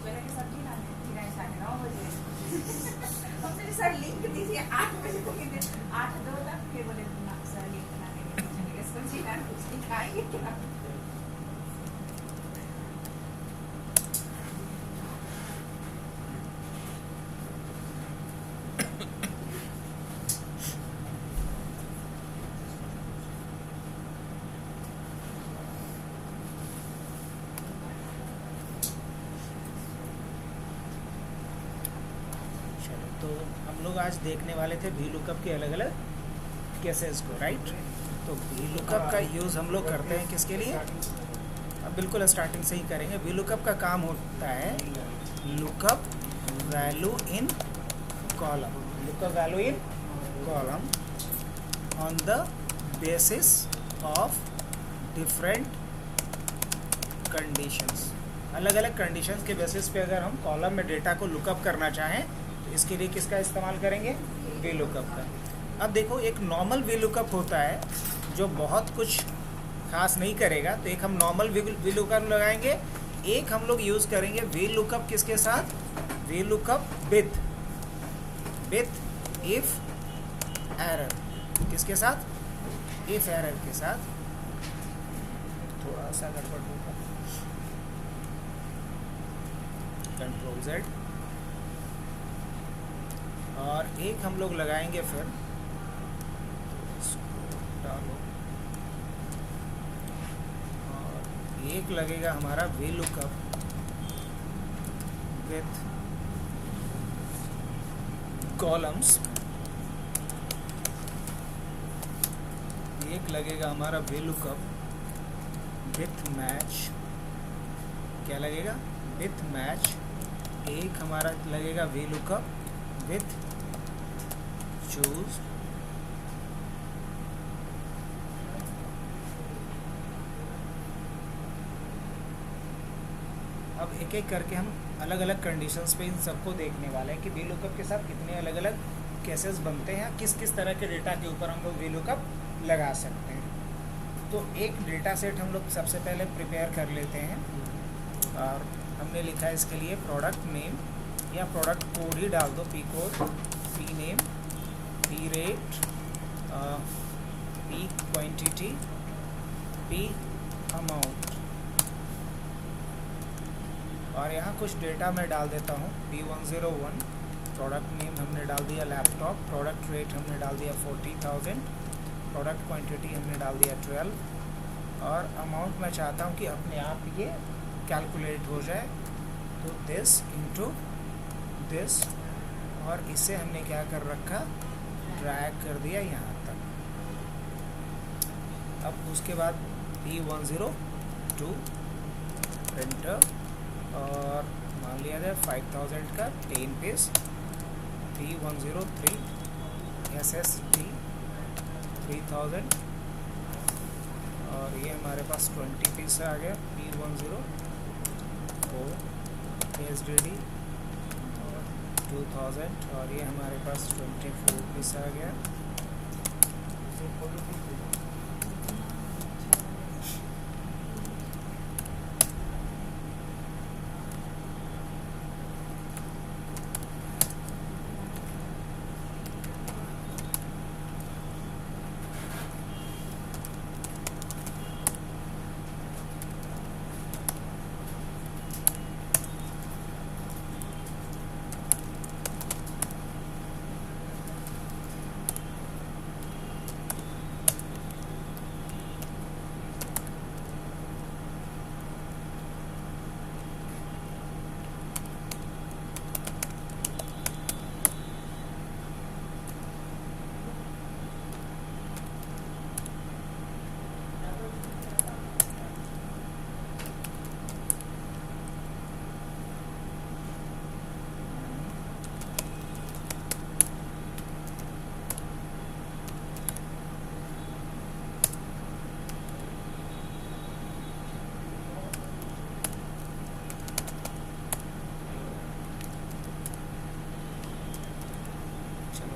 चले के सब्जी लाने, फिर आए 9:30 हमने सर लिंक दी थी 8 बजे तक, 8:02 तक, फिर बोले ना सर लिंक लाने के लिए चले गए सब्जी लाने, कुछ दिखाएंगे क्या? तो हम लोग आज देखने वाले थे वी लुकअप के अलग अलग केसेस को, राइट। तो वी लुकअप का यूज़ हम लोग करते हैं किसके लिए? अब बिल्कुल स्टार्टिंग से ही करेंगे। वी लुकअप का काम होता है lookup value in column, lookup value in column on the basis of different conditions. अलग अलग कंडीशंस के बेसिस पे अगर हम कॉलम में डेटा को लुकअप करना चाहें तो इसके लिए किसका इस्तेमाल करेंगे? वी लुकअप का। अब देखो, एक नॉर्मल वी लुकअप होता है जो बहुत कुछ खास नहीं करेगा, तो एक हम नॉर्मल वी लुकअप लगाएंगे, एक हम लोग यूज़ करेंगे वी लुकअप किसके साथ? V lookup with if error. किसके साथ? इफ एरर के साथ। थोड़ा सा गड़बड़ होगा, कंट्रोल Z, और एक हम लोग लगाएंगे फिर डालो, और एक लगेगा हमारा वी लुकअप विथ कॉलम्स, एक लगेगा हमारा वी लुकअप विथ मैच। क्या लगेगा? With match. एक हमारा लगेगा वी लुकअप विथ चूज। अब एक एक करके हम अलग अलग कंडीशंस पे इन सबको देखने वाले हैं कि वी लुकअप के साथ कितने अलग अलग केसेस बनते हैं, किस किस तरह के डेटा के ऊपर हम लोग वी लुकअप लगा सकते हैं। तो एक डेटा सेट हम लोग सबसे पहले प्रिपेयर कर लेते हैं, और हमने लिखा है इसके लिए प्रोडक्ट नेम या प्रोडक्ट कोड ही डाल दो, P code, P name, P rate, P quantity, P amount, और यहाँ कुछ डेटा मैं डाल देता हूँ। P101 प्रोडक्ट नेम हमने डाल दिया लैपटॉप, प्रोडक्ट रेट हमने डाल दिया 40,000, प्रोडक्ट क्वांटिटी हमने डाल दिया 12, और अमाउंट मैं चाहता हूँ कि अपने आप ये कैलकुलेट हो जाए, तो दिस इंटू दिस, और इसे हमने क्या कर रखा? ड्रैग कर दिया यहाँ तक। अब उसके बाद P102 प्रिंटर, और मान लिया जाए 5000 का 10 पीस, P103 SSD 3000, और ये हमारे पास 20 पीस आ गया। P104 SSD 2000, और ये हमारे पास 24 पीस आ गया।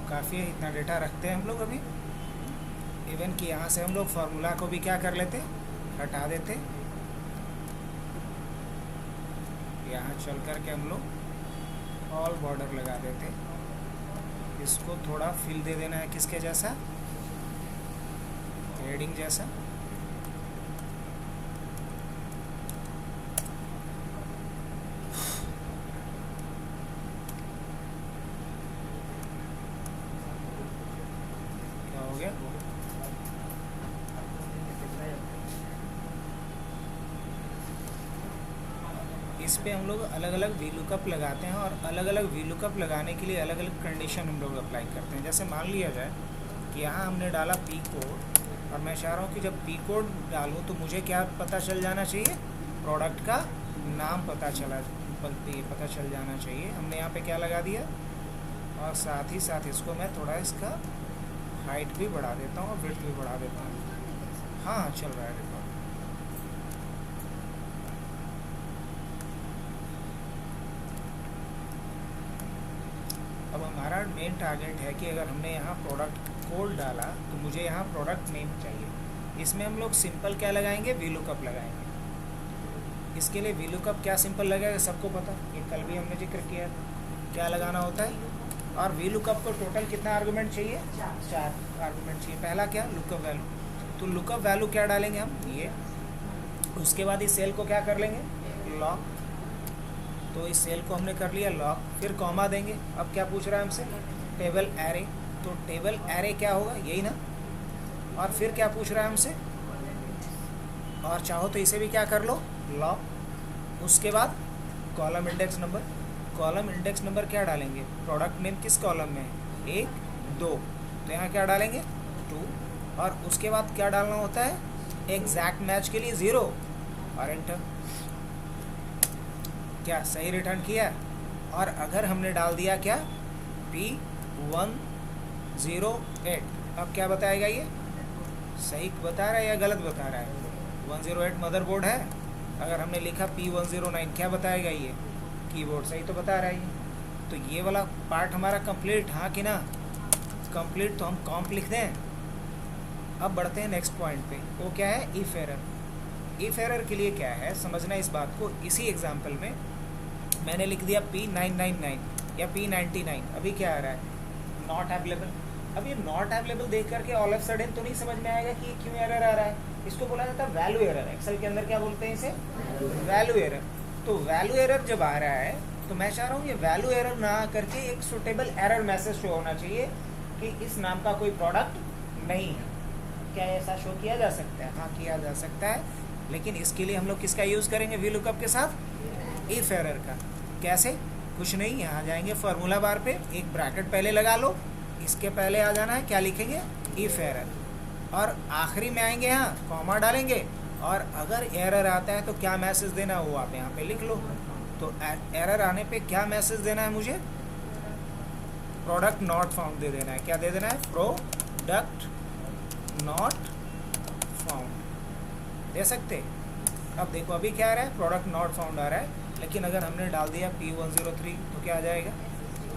काफ़ी है, इतना डेटा रखते हैं हम लोग अभी। इवन कि यहाँ से हम लोग फार्मूला को भी क्या कर लेते, हटा देते। यहाँ चल कर के हम लोग ऑल बॉर्डर लगा देते। इसको थोड़ा फिल दे देना है, किसके जैसा, हेडिंग जैसा। क्या हो गया? इस पे हम लोग अलग अलग VLOOKUP लगाते हैं और अलग अलग VLOOKUP लगाने के लिए अलग अलग कंडीशन हम लोग अप्लाई करते हैं। जैसे मान लिया जाए कि यहाँ हमने डाला P कोड और मैं चाह रहा हूँ कि जब P कोड डालूँ तो मुझे क्या पता चल जाना चाहिए, प्रोडक्ट का नाम पता चल जाना चाहिए। हमने यहाँ पे क्या लगा दिया, और साथ ही साथ इसको मैं थोड़ा इसका हाइट भी बढ़ा देता हूँ और विड्थ भी बढ़ा देता हूँ। हाँ चल रहा है रिकॉर्ड। अब हमारा मेन टारगेट है कि अगर हमने यहाँ प्रोडक्ट कोड डाला तो मुझे यहाँ प्रोडक्ट नेम चाहिए। इसमें हम लोग सिंपल क्या लगाएंगे, VLOOKUP लगाएंगे। इसके लिए VLOOKUP क्या सिंपल लगेगा, सबको पता, ये कल भी हमने जिक्र किया क्या लगाना होता है। और VLOOKUP को टोटल कितना आर्गुमेंट चाहिए, 4 आर्गुमेंट चाहिए। पहला क्या, लुकअप वैल्यू, तो लुकअप वैल्यू क्या डालेंगे हम, ये। उसके बाद इस सेल को क्या कर लेंगे, लॉक। तो इस सेल को हमने कर लिया लॉक, फिर कॉमा देंगे। अब क्या पूछ रहा है हमसे, टेबल एरे, तो टेबल एरे क्या होगा, यही ना। और फिर क्या पूछ रहा है हमसे, और चाहो तो इसे भी क्या कर लो, लॉक। उसके बाद column index number, column index number क्या डालेंगे, प्रोडक्ट नेम किस कॉलम में है, 1 2, तो यहाँ क्या डालेंगे 2। और उसके बाद क्या डालना होता है, एग्जैक्ट मैच के लिए 0 और एंटर। क्या सही रिटर्न किया। और अगर हमने डाल दिया क्या, P108, अब क्या बताएगा, ये सही बता रहा है या गलत बता रहा है। 108 मदरबोर्ड है, अगर हमने लिखा P109 क्या बताएगा, ये कीबोर्ड सही तो बता रहा है ये। तो ये वाला पार्ट हमारा कंप्लीट, हाँ कि ना, कंप्लीट। तो हम कॉम्प लिख दें। अब बढ़ते हैं नेक्स्ट पॉइंट पे, वो क्या है, इफ एरर। इफ एरर के लिए क्या है, समझना इस बात को। इसी एग्जाम्पल में मैंने लिख दिया P999 या P99, अभी क्या आ रहा है, नॉट अवेलेबल। अब ये नॉट अवेलेबल देख करके ऑल ऑफ सडन तो नहीं समझ में आएगा कि क्यों एरर आ रहा है। इसको बोला जाता है वैल्यू एरर। एक्सेल के अंदर क्या बोलते हैं इसे, वैल्यू एरर। तो वैल्यू एरर जब आ रहा है तो मैं चाह रहा हूँ ये वैल्यू एरर ना करके एक सुटेबल एरर मैसेज शो होना चाहिए कि इस नाम का कोई प्रोडक्ट नहीं है। क्या ऐसा शो किया जा सकता है, हाँ किया जा सकता है। लेकिन इसके लिए हम लोग किसका यूज़ करेंगे, VLOOKUP के साथ इफ एरर का। कैसे, कुछ नहीं, यहाँ जाएंगे फार्मूला बार पे, एक ब्रैकेट पहले लगा लो, इसके पहले आ जाना है, क्या लिखेंगे, इफ एरर। और आखिरी में आएंगे यहाँ कॉमा डालेंगे, और अगर एरर आता है तो क्या मैसेज देना है वो आप यहाँ पे लिख लो। तो एरर आने पे क्या मैसेज देना है मुझे, प्रोडक्ट नॉट फाउंड दे देना है। क्या दे देना है, प्रोडक्ट नॉट फाउंड दे सकते। अब देखो अभी क्या आ रहा है, प्रोडक्ट नॉट फाउंड आ रहा है। लेकिन अगर हमने डाल दिया P103 तो क्या आ जाएगा,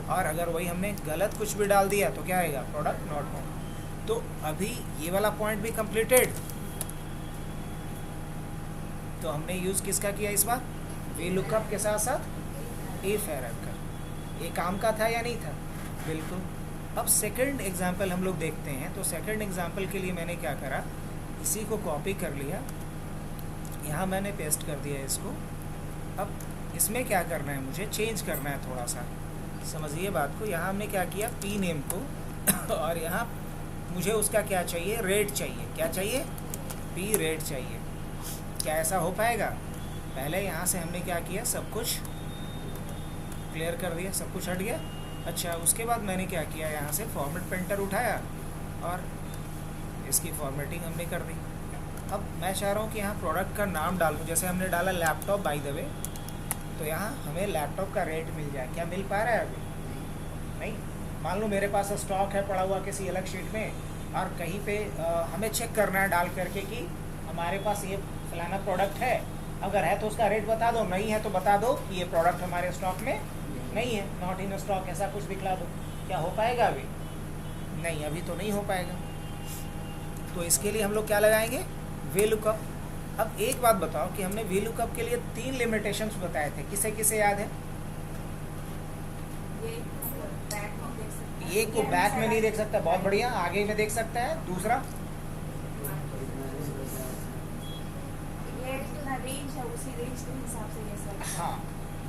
और अगर वही हमने गलत कुछ भी डाल दिया तो क्या आएगा, प्रोडक्ट नॉट फाउंड। तो अभी ये वाला पॉइंट भी कंप्लीटेड। तो हमने यूज़ किसका किया इस बार, VLOOKUP के साथ साथ इफ एरर का। ये काम का था या नहीं था, बिल्कुल। अब सेकंड एग्जांपल हम लोग देखते हैं। तो सेकंड एग्जांपल के लिए मैंने क्या करा, इसी को कॉपी कर लिया, यहाँ मैंने पेस्ट कर दिया इसको। अब इसमें क्या करना है, मुझे चेंज करना है थोड़ा सा, समझिए बात को। यहाँ हमने क्या किया, P नेम को, और यहाँ मुझे उसका क्या चाहिए, रेट चाहिए। क्या चाहिए, P रेट चाहिए। क्या ऐसा हो पाएगा, पहले यहाँ से हमने क्या किया, सब कुछ क्लियर कर दिया, सब कुछ हट गया। अच्छा, उसके बाद मैंने क्या किया, यहाँ से फॉर्मेट पेंटर उठाया और इसकी फॉर्मेटिंग हमने कर दी। अब मैं चाह रहा हूँ कि यहाँ प्रोडक्ट का नाम डालूँ, जैसे हमने डाला लैपटॉप बाय द वे, तो यहाँ हमें लैपटॉप का रेट मिल जाए। क्या मिल पा रहा है अभी, नहीं। मान लो मेरे पास स्टॉक है पड़ा हुआ किसी अलग शीट में, और कहीं पे हमें चेक करना है डाल करके कि हमारे पास ये फलाना प्रोडक्ट है। अगर है तो उसका रेट बता दो, नहीं है तो बता दो कि ये प्रोडक्ट हमारे स्टॉक में नहीं है, नॉट इन स्टॉक, ऐसा कुछ दिखला दो। क्या हो पाएगा अभी, नहीं, अभी तो नहीं हो पाएगा। तो इसके लिए हम लोग क्या लगाएंगे, VLOOKUP। अब एक बात बताओ कि हमने वी लुकअप के लिए 3 लिमिटेशंस बताए थे, किसे किसे याद है? ये को बैक में नहीं देख सकता, बहुत बढ़िया, आगे में देख सकता है। दूसरा रेंज है, उसी रेंज के हिसाब से ये सब। हाँ,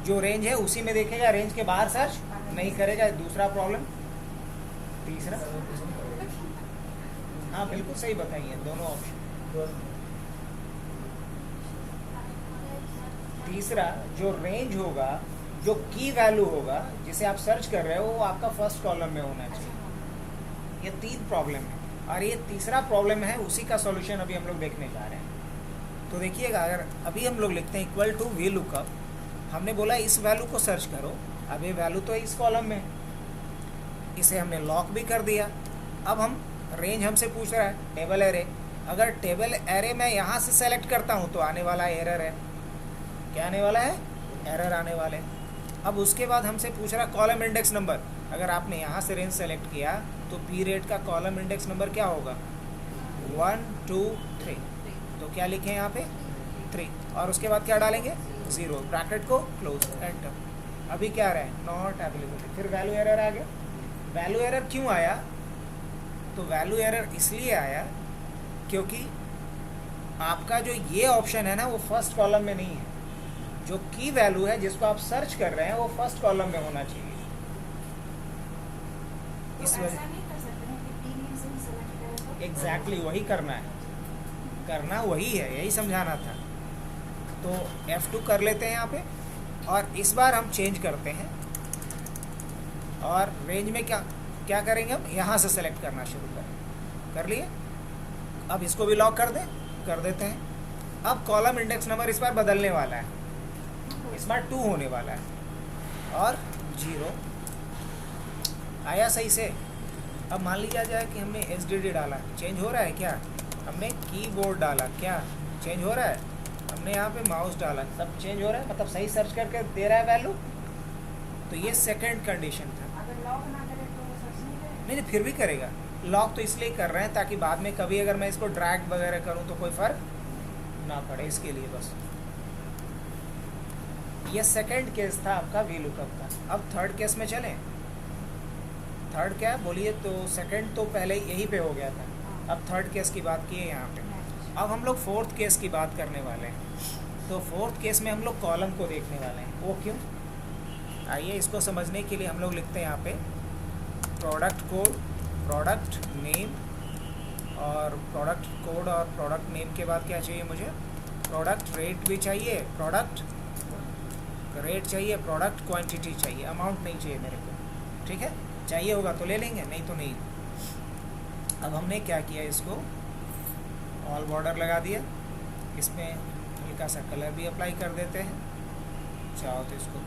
जो रेंज है उसी में देखेगा, रेंज के बाहर सर्च नहीं करेगा। दूसरा प्रॉब्लम। तीसरा, हाँ बिल्कुल सही बताइए, दोनों ऑप्शन। तीसरा, जो रेंज होगा, जो की वैल्यू होगा जिसे आप सर्च कर रहे हो, वो आपका फर्स्ट कॉलम में होना चाहिए। ये 3 प्रॉब्लम है, और ये तीसरा प्रॉब्लम है, उसी का सॉल्यूशन अभी हम लोग देखने जा रहे हैं। तो देखिएगा, अगर अभी हम लोग लिखते हैं इक्वल टू वी लुकअप, हमने बोला इस वैल्यू को सर्च करो। अब ये वैल्यू तो है इस कॉलम में, इसे हमने लॉक भी कर दिया। अब हम रेंज हमसे पूछ रहा है टेबल एरे। अगर टेबल एरे मैं यहाँ से सेलेक्ट करता हूँ तो आने वाला एरर है। क्या आने वाला है? एरर आने वाले। अब उसके बाद हमसे पूछ रहा है कॉलम इंडेक्स नंबर। अगर आपने यहाँ से रेंज सेलेक्ट किया तो पीरियड का कॉलम इंडेक्स नंबर क्या होगा? 1 2 3। तो क्या लिखें यहाँ पे? 3, और उसके बाद क्या डालेंगे? 0, ब्रैकेट को क्लोज, एंटर। अभी क्या आ रहा है? Not available. फिर वैल्यू एरर आ गया। वैल्यू एरर क्यों आया? तो वैल्यू एरर इसलिए आया क्योंकि आपका जो ये ऑप्शन है ना, वो फर्स्ट कॉलम में नहीं है। जो की वैल्यू है जिसको आप सर्च कर रहे हैं वो फर्स्ट कॉलम में होना चाहिए। तो इस ऐसा वजह नहीं कर सकते हैं कि तीन में से ही select करें तो? एग्जैक्टली वही करना है, करना वही है, यही समझाना था। तो F2 कर लेते हैं यहाँ पे, और इस बार हम चेंज करते हैं, और रेंज में क्या करेंगे? हम यहाँ से सेलेक्ट करना शुरू करें। कर लिए? अब इसको भी लॉक कर देते हैं। अब कॉलम इंडेक्स नंबर इस बार बदलने वाला है, इस बार 2 होने वाला है, और 0 आया सही से। अब मान लीजिए जाए कि हमने SDD डाला, चेंज हो रहा है क्या? हमने कीबोर्ड डाला, क्या चेंज हो रहा है? हमने यहाँ पे माउस डाला, सब चेंज हो रहा है, मतलब सही सर्च करके दे रहा है वैल्यू। तो ये सेकंड कंडीशन था। अगर लॉक ना करें तो सर्च नहीं करें? नहीं, फिर भी करेगा। लॉक तो इसलिए कर रहे हैं ताकि बाद में कभी अगर मैं इसको ड्रैग वगैरह करूँ तो कोई फ़र्क ना पड़े, इसके लिए बस। ये सेकंड केस था आपका वी लुकअप का। अब थर्ड केस में चलें। थर्ड क्या बोलिए? तो सेकंड तो पहले यहीं पे हो गया था, अब थर्ड केस की बात की है यहाँ पे। अब हम लोग फोर्थ केस की बात करने वाले हैं। तो फोर्थ केस में हम लोग कॉलम को देखने वाले हैं। वो क्यों? आइए इसको समझने के लिए हम लोग लिखते हैं यहाँ पे प्रोडक्ट कोड, प्रोडक्ट नेम, और प्रोडक्ट कोड और प्रोडक्ट नेम के बाद क्या चाहिए मुझे? प्रोडक्ट रेट भी चाहिए, प्रोडक्ट रेट चाहिए, प्रोडक्ट क्वांटिटी चाहिए, अमाउंट नहीं चाहिए मेरे को। ठीक है, चाहिए होगा तो ले लेंगे, नहीं तो नहीं। अब हमने क्या किया, इसको ऑल बॉर्डर लगा दिया, इसमें हल्का सा कलर भी अप्लाई कर देते हैं, चाहो तो इसको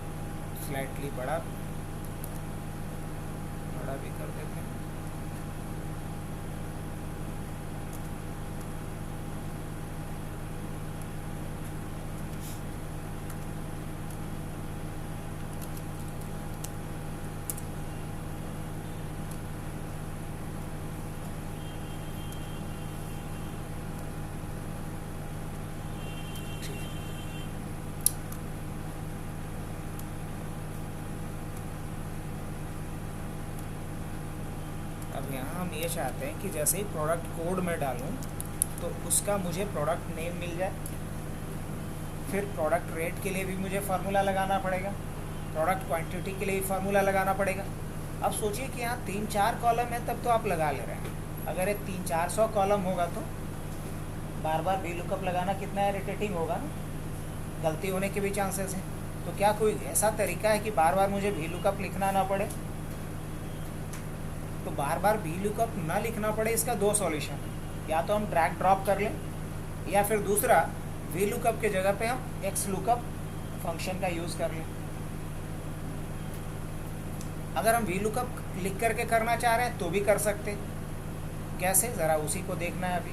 स्लाइटली बड़ा भी कर देते हैं। अब यहाँ हम ये चाहते हैं कि जैसे ही प्रोडक्ट कोड में डालूँ तो उसका मुझे प्रोडक्ट नेम मिल जाए। फिर प्रोडक्ट रेट के लिए भी मुझे फार्मूला लगाना पड़ेगा, प्रोडक्ट क्वांटिटी के लिए भी फार्मूला लगाना पड़ेगा। अब सोचिए कि यहाँ 3-4 कॉलम है, तब तो आप लगा ले रहे हैं। अगर ये 300-400 कॉलम होगा तो बार बार वी लुकअप लगाना कितना इरिटेटिंग होगा ना, गलती होने के भी चांसेस हैं। तो क्या कोई ऐसा तरीका है कि बार बार मुझे वी लुकअप लिखना ना पड़े? तो बार बार वी लुकअप ना लिखना पड़े, इसका 2 सॉल्यूशन, या तो हम ड्रैग ड्रॉप कर लें, या फिर दूसरा वी लुकअप के जगह पे हम एक्स लुकअप फंक्शन का यूज़ कर लें। अगर हम वी लुकअप लिख करके करना चाह रहे हैं तो भी कर सकते, कैसे ज़रा उसी को देखना है अभी।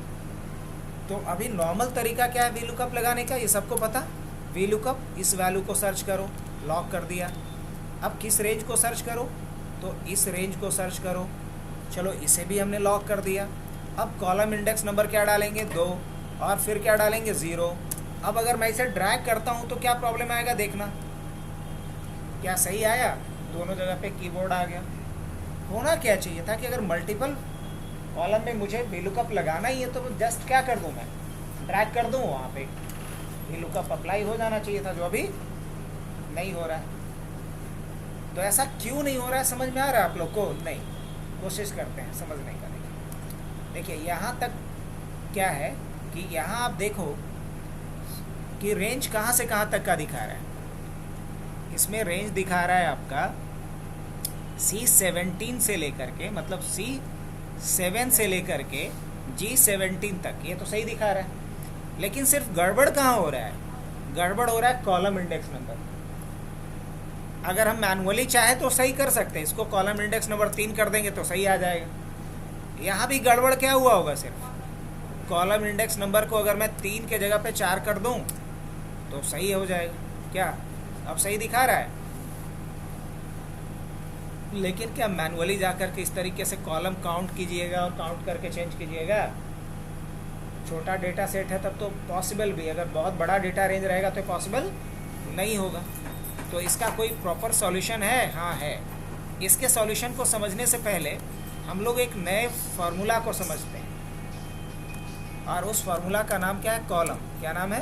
तो अभी नॉर्मल तरीका क्या है वी लुकअप लगाने का, ये सबको पता। वी लुकअप, इस वैल्यू को सर्च करो, लॉक कर दिया। अब किस रेंज को सर्च करो, तो इस रेंज को सर्च करो, चलो इसे भी हमने लॉक कर दिया। अब कॉलम इंडेक्स नंबर क्या डालेंगे? 2, और फिर क्या डालेंगे 0। अब अगर मैं इसे ड्रैग करता हूँ तो क्या प्रॉब्लम आएगा देखना, क्या सही आया, दोनों जगह पे कीबोर्ड आ गया। होना क्या चाहिए था कि अगर मल्टीपल कॉलम में मुझे VLOOKUP लगाना ही है तो जस्ट क्या कर दूँ, मैं ड्रैग कर दूँ, वहाँ पे VLOOKUP अप्लाई हो जाना चाहिए था, जो अभी नहीं हो रहा है। तो ऐसा क्यों नहीं हो रहा है, समझ में आ रहा है आप लोग को? नहीं, कोशिश करते हैं समझने का। देखिए यहाँ तक क्या है कि यहाँ आप देखो कि रेंज कहाँ से कहाँ तक का दिखा रहा है। इसमें रेंज दिखा रहा है आपका C17 से लेकर के, मतलब C7 से लेकर के G17 तक, ये तो सही दिखा रहा है। लेकिन सिर्फ गड़बड़ कहाँ हो रहा है, गड़बड़ हो रहा है कॉलम इंडेक्स नंबर। अगर हम मैनुअली चाहे तो सही कर सकते हैं, इसको कॉलम इंडेक्स नंबर 3 कर देंगे तो सही आ जाएगा। यहाँ भी गड़बड़ क्या हुआ होगा, सिर्फ कॉलम इंडेक्स नंबर को अगर मैं 3 के जगह पे 4 कर दूँ तो सही हो जाएगा। क्या अब सही दिखा रहा है? लेकिन क्या मैनुअली जाकर के इस तरीके से कॉलम काउंट कीजिएगा और काउंट करके चेंज कीजिएगा? छोटा डेटा सेट है तब तो पॉसिबल भी, अगर बहुत बड़ा डेटा रेंज रहेगा तो पॉसिबल नहीं होगा। तो इसका कोई प्रॉपर सॉल्यूशन है? हाँ है। इसके सॉल्यूशन को समझने से पहले हम लोग एक नए फार्मूला को समझते हैं, और उस फार्मूला का नाम क्या है? कॉलम। क्या नाम है?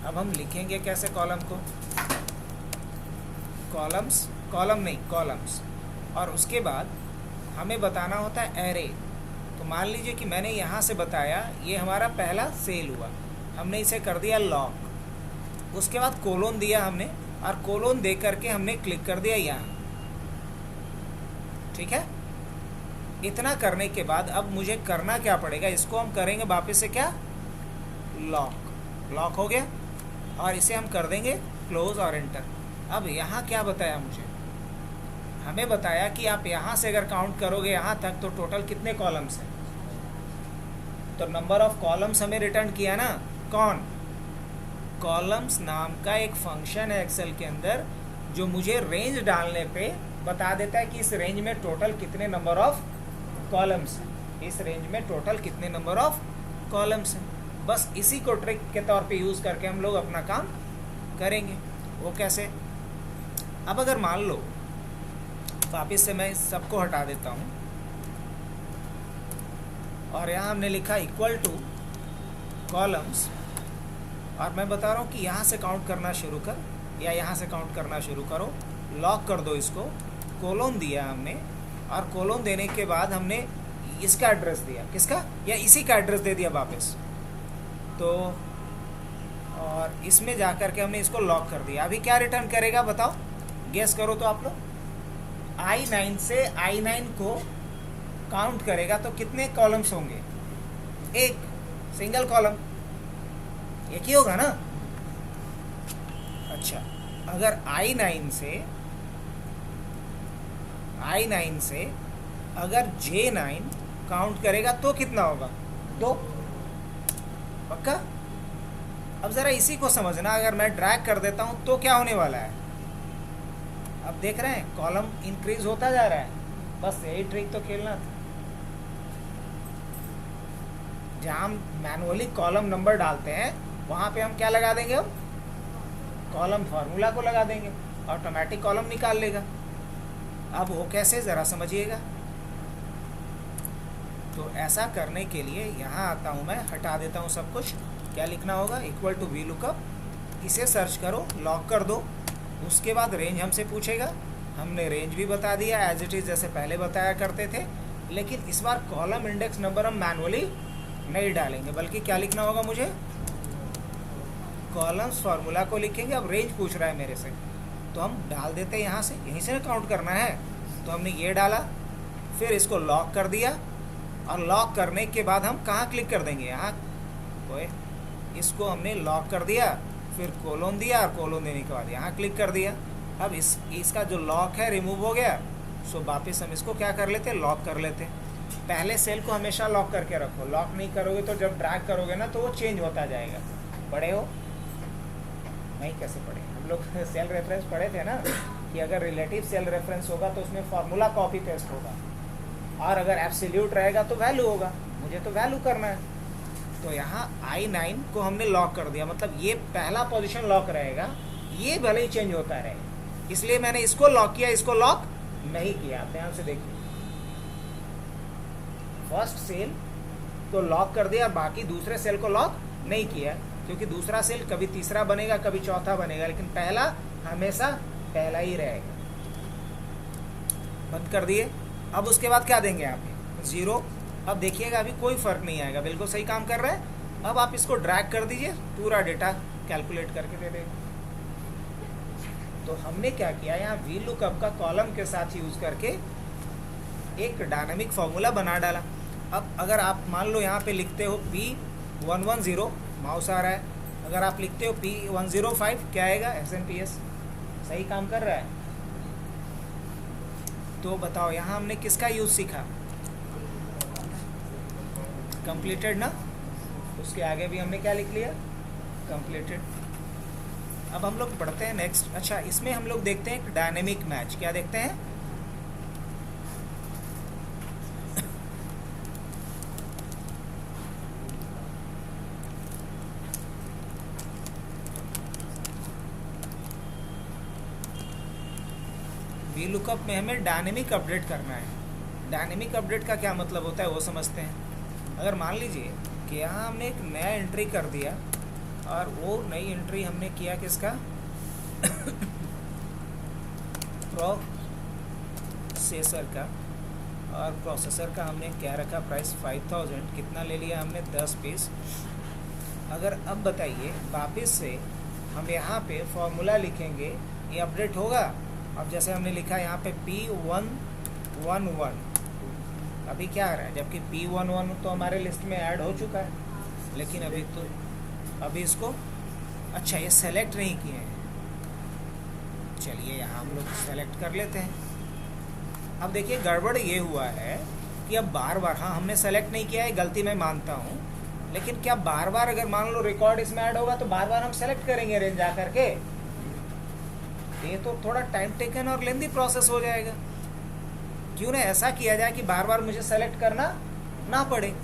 अब हम लिखेंगे कैसे कॉलम को? कॉलम्स, कॉलम नहीं, कॉलम्स। और उसके बाद हमें बताना होता है एरे। तो मान लीजिए कि मैंने यहाँ से बताया ये हमारा पहला सेल हुआ, हमने इसे कर दिया लॉक। उसके बाद कोलोन दिया हमने, और कोलोन दे करके हमने क्लिक कर दिया यहाँ। ठीक है, इतना करने के बाद अब मुझे करना क्या पड़ेगा, इसको हम करेंगे वापस से क्या, लॉक। लॉक हो गया, और इसे हम कर देंगे क्लोज और एंटर। अब यहाँ क्या बताया मुझे, हमें बताया कि आप यहाँ से अगर काउंट करोगे यहाँ तक तो टोटल कितने कॉलम्स हैं। तो नंबर ऑफ कॉलम्स हमें रिटर्न किया ना, कौन? कॉलम्स नाम का एक फंक्शन है एक्सेल के अंदर, जो मुझे रेंज डालने पे बता देता है कि इस रेंज में टोटल कितने नंबर ऑफ कॉलम्स हैं, इस रेंज में टोटल कितने नंबर ऑफ कॉलम्स हैं। बस इसी को ट्रिक के तौर पे यूज़ करके हम लोग अपना काम करेंगे। वो कैसे? अब अगर मान लो वापस से मैं इस सबको हटा देता हूँ, और यहाँ हमने लिखा इक्वल टू कॉलम्स, और मैं बता रहा हूँ कि यहाँ से काउंट करना शुरू कर, या यहाँ से काउंट करना शुरू करो। लॉक कर दो इसको, कोलोन दिया हमने, और कोलोन देने के बाद हमने इसका एड्रेस दिया, किसका, या इसी का एड्रेस दे दिया वापस। तो और इसमें जा कर के हमने इसको लॉक कर दिया। अभी क्या रिटर्न करेगा बताओ, गेस करो तो आप लोग। I9 से I9 को काउंट करेगा तो कितने कॉलम्स होंगे? एक सिंगल कॉलम, एक ही होगा ना। अच्छा, अगर I9 से अगर J9 काउंट करेगा तो कितना होगा? 2। पक्का? अब ज़रा इसी को समझना, अगर मैं ड्रैग कर देता हूँ तो क्या होने वाला है? अब देख रहे हैं कॉलम इंक्रीज होता जा रहा है। बस यही ट्रिक तो खेलना था। जहाँ हम मैनुअली कॉलम नंबर डालते हैं वहाँ पे हम क्या लगा देंगे, हम कॉलम फार्मूला को लगा देंगे, ऑटोमेटिक कॉलम निकाल लेगा। अब वो कैसे, ज़रा समझिएगा। तो ऐसा करने के लिए यहाँ आता हूँ मैं, हटा देता हूँ सब कुछ। क्या लिखना होगा? इक्वल टू VLOOKUP, इसे सर्च करो, लॉक कर दो। उसके बाद रेंज हमसे पूछेगा, हमने रेंज भी बता दिया एज इट इज़ जैसे पहले बताया करते थे। लेकिन इस बार कॉलम इंडेक्स नंबर हम मैनुअली नहीं डालेंगे, बल्कि क्या लिखना होगा मुझे, कॉलम्स फार्मूला को लिखेंगे। अब रेंज पूछ रहा है मेरे से तो हम डाल देते हैं यहाँ से, यहीं से काउंट करना है। तो हमने ये डाला, फिर इसको लॉक कर दिया, और लॉक करने के बाद हम कहाँ क्लिक कर देंगे, यहाँ कोई, इसको हमने लॉक कर दिया, फिर कोलोन दिया, और कोलोन देने के बाद यहाँ क्लिक कर दिया। अब इसका जो लॉक है रिमूव हो गया। सो वापस हम इसको क्या कर लेते, लॉक कर लेते। पहले सेल को हमेशा लॉक करके रखो, लॉक नहीं करोगे तो जब ड्रैग करोगे ना तो वो चेंज होता जाएगा। पढ़े हो? नहीं, कैसे पढ़े? हम लोग सेल रेफरेंस पढ़े थे ना, कि अगर रिलेटिव सेल रेफरेंस होगा तो उसमें फार्मूला कॉपी पेस्ट होगा, और अगर एब्सोल्यूट रहेगा तो वैल्यू होगा। मुझे तो वैल्यू करना है, तो यहाँ I9 को हमने लॉक कर दिया, मतलब ये पहला पोजीशन लॉक रहेगा, ये भले ही चेंज होता रहेगा, इसलिए मैंने इसको लॉक किया, इसको लॉक नहीं किया। आप ध्यान से देखिए, फर्स्ट सेल को लॉक कर दिया, बाकी दूसरे सेल को लॉक नहीं किया, क्योंकि दूसरा सेल कभी तीसरा बनेगा, कभी चौथा बनेगा, लेकिन पहला हमेशा पहला ही रहेगा। बंद कर दिए। अब उसके बाद क्या देंगे आप, 0। अब देखिएगा अभी कोई फर्क नहीं आएगा, बिल्कुल सही काम कर रहा है। अब आप इसको ड्रैग कर दीजिए, पूरा डेटा कैलकुलेट करके दे देगा। तो हमने क्या किया, यहाँ वी लुकअप का कॉलम के साथ यूज करके एक डायनामिक फॉर्मूला बना डाला। अब अगर आप मान लो यहाँ पे लिखते हो P110, माउस आ रहा है, अगर आप लिखते हो P105, क्या आएगा, SNPS। सही काम कर रहा है। तो बताओ यहाँ हमने किसका यूज सीखा, कंप्लीटेड ना, उसके आगे भी हमने क्या लिख लिया, कंप्लीटेड। अब हम लोग पढ़ते हैं नेक्स्ट। अच्छा, इसमें हम लोग देखते हैं डायनेमिक मैच। क्या देखते हैं, वी लुकअप में हमें डायनेमिक अपडेट करना है। डायनेमिक अपडेट का क्या मतलब होता है वो समझते हैं। अगर मान लीजिए कि यहाँ हमने एक नया एंट्री कर दिया, और वो नई एंट्री हमने किया किसका, प्रोसेसर का, और प्रोसेसर का हमने क्या रखा, प्राइस 5000, कितना ले लिया हमने, 10 पीस। अगर अब बताइए वापस से हम यहाँ पे फॉर्मूला लिखेंगे, ये अपडेट होगा। अब जैसे हमने लिखा यहाँ पे P111, अभी क्या आ रहा है, जबकि P11 तो हमारे लिस्ट में ऐड हो चुका है, लेकिन अभी इसको, अच्छा ये सेलेक्ट नहीं किए हैं, चलिए यहाँ हम लोग सेलेक्ट कर लेते हैं। अब देखिए गड़बड़ ये हुआ है कि अब बार बार, हाँ हमने सेलेक्ट नहीं किया है, गलती मैं मानता हूँ, लेकिन क्या बार बार अगर मान लो रिकॉर्ड इसमें ऐड होगा तो बार बार हम सेलेक्ट करेंगे रेंज जा करके, ये तो थोड़ा टाइम टेकन और लेंदी प्रोसेस हो जाएगा। क्यों ना ऐसा किया जाए कि बार बार मुझे सेलेक्ट करना ना पड़े।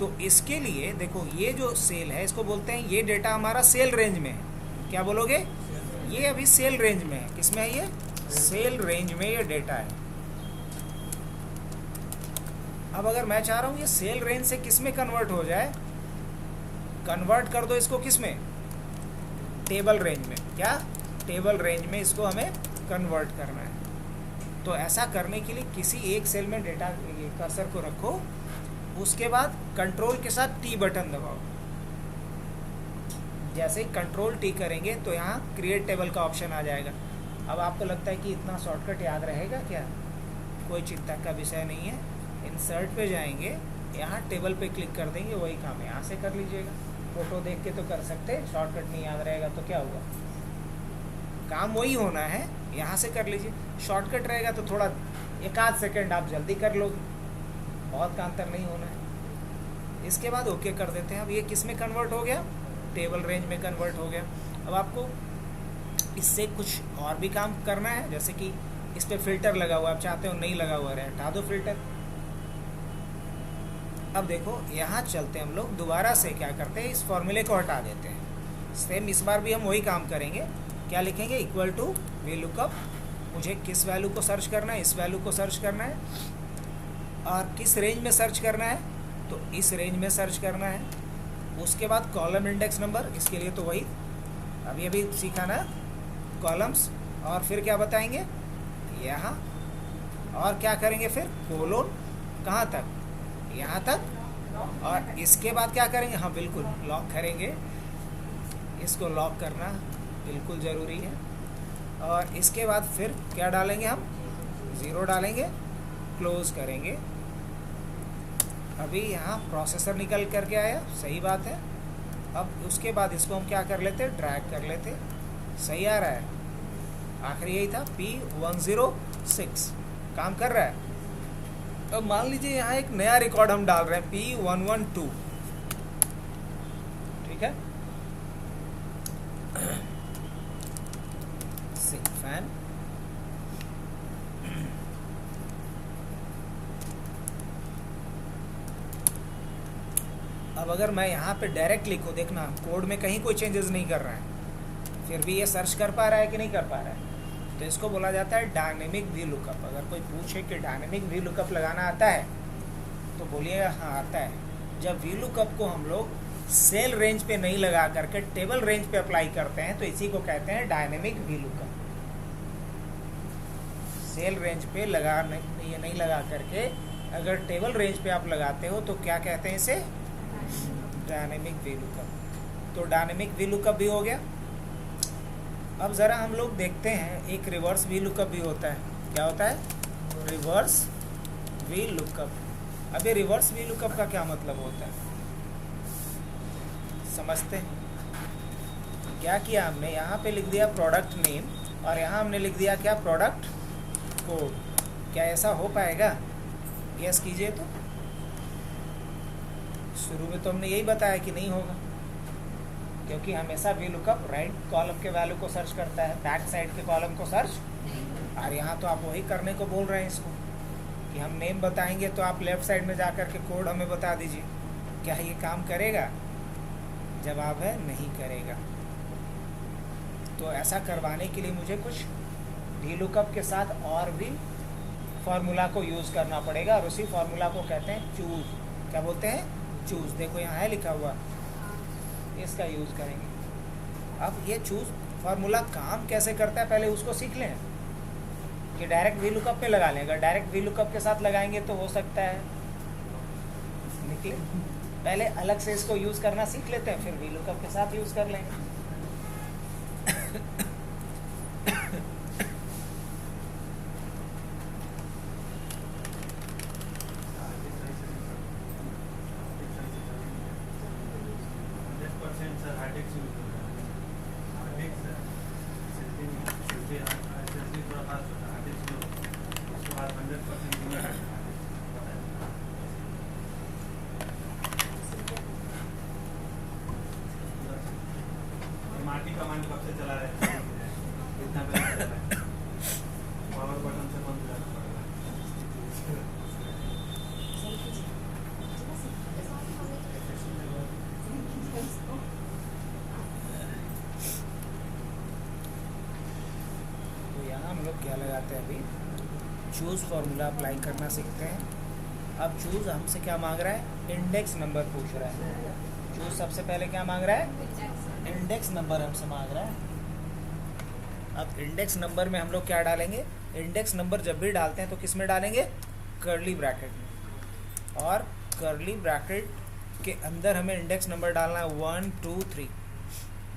तो इसके लिए देखो, ये जो सेल है इसको बोलते हैं, ये डेटा हमारा सेल रेंज में है। क्या बोलोगे, ये अभी सेल रेंज में है। किस में है, ये सेल रेंज में ये डेटा है। अब अगर मैं चाह रहा हूँ ये सेल रेंज से किस में कन्वर्ट हो जाए, कन्वर्ट कर दो इसको किस में, टेबल रेंज में। क्या, टेबल रेंज में इसको हमें कन्वर्ट करना है। तो ऐसा करने के लिए किसी एक सेल में डेटा कर्सर को रखो, उसके बाद कंट्रोल के साथ T बटन दबाओ। जैसे ही कंट्रोल T करेंगे तो यहाँ क्रिएट टेबल का ऑप्शन आ जाएगा। अब आपको लगता है कि इतना शॉर्टकट याद रहेगा क्या, कोई चिंता का विषय नहीं है। इंसर्ट पे जाएंगे, यहाँ टेबल पे क्लिक कर देंगे, वही काम है, यहाँ से कर लीजिएगा। फोटो देख के तो कर सकते, शॉर्टकट नहीं याद रहेगा तो क्या हुआ, काम वही होना है, यहाँ से कर लीजिए। शॉर्टकट रहेगा तो थोड़ा 1 सेकंड आप जल्दी कर लोगे, बहुत का अंतर नहीं होना है। इसके बाद ओके कर देते हैं। अब ये किस में कन्वर्ट हो गया, टेबल रेंज में कन्वर्ट हो गया। अब आपको इससे कुछ और भी काम करना है, जैसे कि इस पर फिल्टर लगा हुआ, आप चाहते हो नहीं लगा हुआ रहे, हटा दो फिल्टर। अब देखो यहाँ चलते हम लोग दोबारा से क्या करते हैं, इस फॉर्मूले को हटा देते हैं। सेम इस बार भी हम वही काम करेंगे। क्या लिखेंगे, इक्वल टू वी लुकअप, मुझे किस वैल्यू को सर्च करना है, इस वैल्यू को सर्च करना है, और किस रेंज में सर्च करना है, तो इस रेंज में सर्च करना है। उसके बाद कॉलम इंडेक्स नंबर, इसके लिए तो वही अभी सीखा ना, कॉलम्स, और फिर क्या बताएंगे यहाँ, और क्या करेंगे फिर कोलोन, कहाँ तक, यहाँ तक, और इसके बाद क्या करेंगे, हाँ बिल्कुल लॉक करेंगे, इसको लॉक करना बिल्कुल ज़रूरी है। और इसके बाद फिर क्या डालेंगे, हम 0 डालेंगे, क्लोज करेंगे। अभी यहाँ प्रोसेसर निकल करके आया, सही बात है। अब उसके बाद इसको हम क्या कर लेते, ड्रैग कर लेते, सही आ रहा है। आखिरी यही था, P106 काम कर रहा है। अब मान लीजिए यहाँ एक नया रिकॉर्ड हम डाल रहे हैं, P112, ठीक है। सिक फैन, अब अगर मैं यहाँ पे डायरेक्ट लिखूँ, देखना कोड में कहीं कोई चेंजेस नहीं कर रहा है, फिर भी ये सर्च कर पा रहा है कि नहीं कर पा रहा है, तो इसको बोला जाता है डायनेमिक वी लुकअप। अगर कोई पूछे कि डायनेमिक वी लुकअप लगाना आता है तो बोलिएगा हाँ आता है। जब वी लुकअप को हम लोग सेल रेंज पे नहीं लगा करके टेबल रेंज पे अप्लाई करते हैं तो इसी को कहते हैं dynamic V lookup. Cell range पे ये नहीं लगा करके अगर टेबल रेंज पे आप लगाते हो तो क्या कहते हैं इसे, डायनेमिक वी लुकअप। तो डायनेमिक वी लुकअप भी हो गया। अब ज़रा हम लोग देखते हैं एक रिवर्स वी लुकअप भी होता है। क्या होता है, रिवर्स वी लुकअप। अब ये रिवर्स वी लुकअप का क्या मतलब होता है समझते हैं। क्या किया हमने, यहाँ पे लिख दिया प्रोडक्ट नेम और यहाँ हमने लिख दिया क्या, प्रोडक्ट कोड। क्या ऐसा हो पाएगा, गेस कीजिए। तो शुरू में तो हमने यही बताया कि नहीं होगा, क्योंकि हमेशा वी लुकअप राइट कॉलम के वैल्यू को सर्च करता है, बैक साइड के कॉलम को सर्च। और यहाँ तो आप वही करने को बोल रहे हैं इसको कि हम नेम बताएंगे तो आप लेफ्ट साइड में जा कर के कोड हमें बता दीजिए। क्या ये काम करेगा, जवाब है नहीं करेगा। तो ऐसा करवाने के लिए मुझे कुछ वी लुकअप के साथ और भी फार्मूला को यूज़ करना पड़ेगा और उसी फार्मूला को कहते हैं चूज़। क्या बोलते हैं, चूज़। देखो यहाँ है लिखा हुआ, इसका यूज़ करेंगे। अब ये चूज़ फार्मूला काम कैसे करता है पहले उसको सीख लें कि डायरेक्ट वी लुकअप पे लगा लें। अगर डायरेक्ट वी लुकअप के साथ लगाएंगे तो हो सकता है निकले। पहले अलग से इसको यूज़ करना सीख लेते हैं, फिर वी लुकअप के साथ यूज़ कर लेंगे। कमांड कब से चला रहे हैं, इतना पहले पावर बटन से बंद करना पड़ेगा। तो यहाँ हम लोग क्या लगाते हैं, अभी चूज़ फार्मूला अप्लाई करना सीखते हैं। अब चूज़ हमसे क्या मांग रहा है, इंडेक्स नंबर पूछ रहा है। चूज़ सबसे पहले क्या मांग रहा है, इंडेक्स नंबर हमसे मांग रहा है। अब इंडेक्स नंबर में हम लोग क्या डालेंगे, इंडेक्स नंबर जब भी डालते हैं तो किस में डालेंगे, कर्ली ब्रैकेट में। और कर्ली ब्रैकेट के अंदर हमें इंडेक्स नंबर डालना है 1 2 3।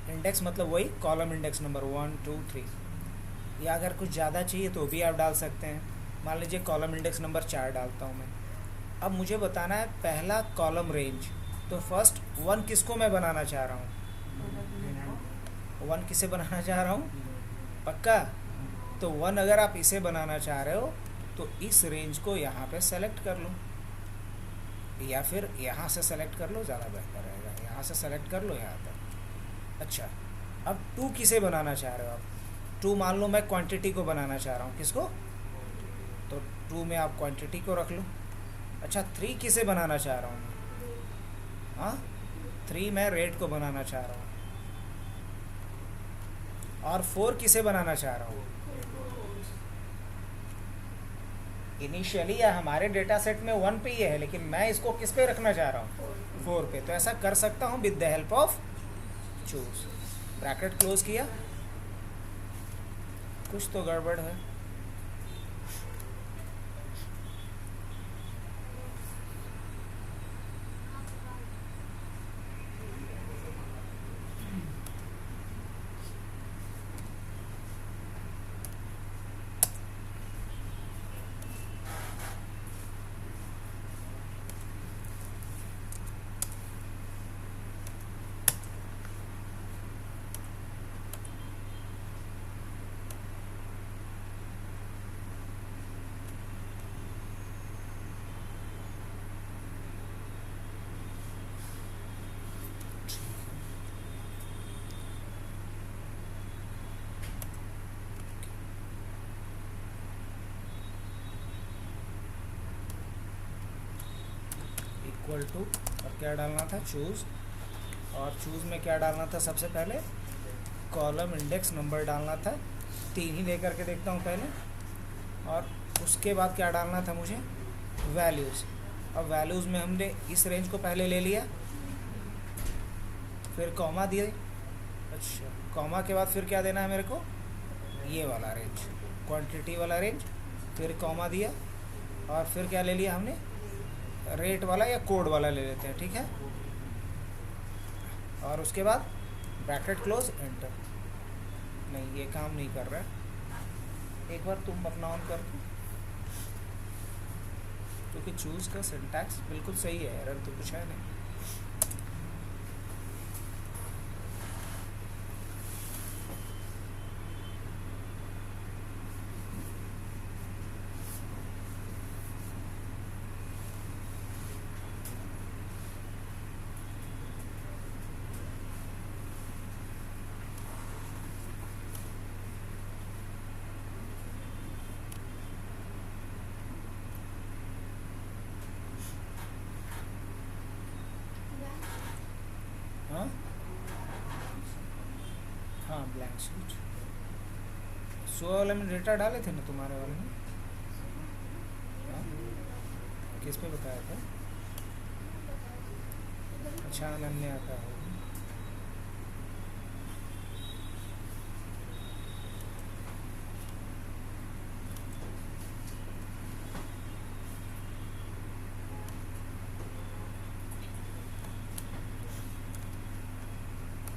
इंडेक्स मतलब वही कॉलम इंडेक्स नंबर 1 2 3। या अगर कुछ ज़्यादा चाहिए तो भी आप डाल सकते हैं। मान लीजिए कॉलम इंडेक्स नंबर 4 डालता हूँ मैं। अब मुझे बताना है पहला कॉलम रेंज। तो फर्स्ट 1 किसको मैं बनाना चाह रहा हूँ, 1 किसे बनाना चाह रहा हूँ, पक्का। तो 1 अगर आप इसे बनाना चाह रहे हो तो इस रेंज को यहाँ पे सेलेक्ट कर लो, या फिर यहाँ से सेलेक्ट कर लो, ज़्यादा बेहतर रहेगा। यहाँ से सेलेक्ट कर लो यहाँ तक। अच्छा, अब 2 किसे बनाना चाह रहे हो आप, 2 मान लो मैं क्वांटिटी को बनाना चाह रहा हूँ, किसको, तो 2 में आप क्वांटिटी को रख लो। अच्छा, 3 किसे बनाना चाह रहा हूँ मैं, हाँ 3 मैं रेट को बनाना चाह रहा हूँ। और 4 किसे बनाना चाह रहा हूँ, इनिशियली या हमारे डेटा सेट में 1 पे ही है, लेकिन मैं इसको किस पे रखना चाह रहा हूँ, 4 पे। तो ऐसा कर सकता हूँ with the help of choose. Bracket close किया, कुछ तो गड़बड़ है। इक्वल टू, और क्या डालना था, चूज़, और चूज़ में क्या डालना था, सबसे पहले कॉलम इंडेक्स नंबर डालना था, 3 ही दे करके देखता हूँ पहले, और उसके बाद क्या डालना था मुझे, वैल्यूज़। अब वैल्यूज़ में हमने इस रेंज को पहले ले लिया, फिर कॉमा दिए, अच्छा कॉमा के बाद फिर क्या देना है मेरे को, ये वाला रेंज, क्वांटिटी वाला रेंज, फिर कॉमा दिया, और फिर क्या ले लिया हमने, रेट वाला या कोड वाला ले लेते हैं, ठीक है। और उसके बाद ब्रैकेट क्लोज, एंटर। नहीं ये काम नहीं कर रहा है, एक बार तुम अपना ऑन कर दो, क्योंकि चूज़ का सिंटैक्स बिल्कुल सही है, एरर तो कुछ है नहीं। हाँ हाँ, ब्लैंक शीट, 100 वाले में डेटा डाले थे ना तुम्हारे वाले में, हाँ किस पे बताया था, अच्छा अनन्या का है।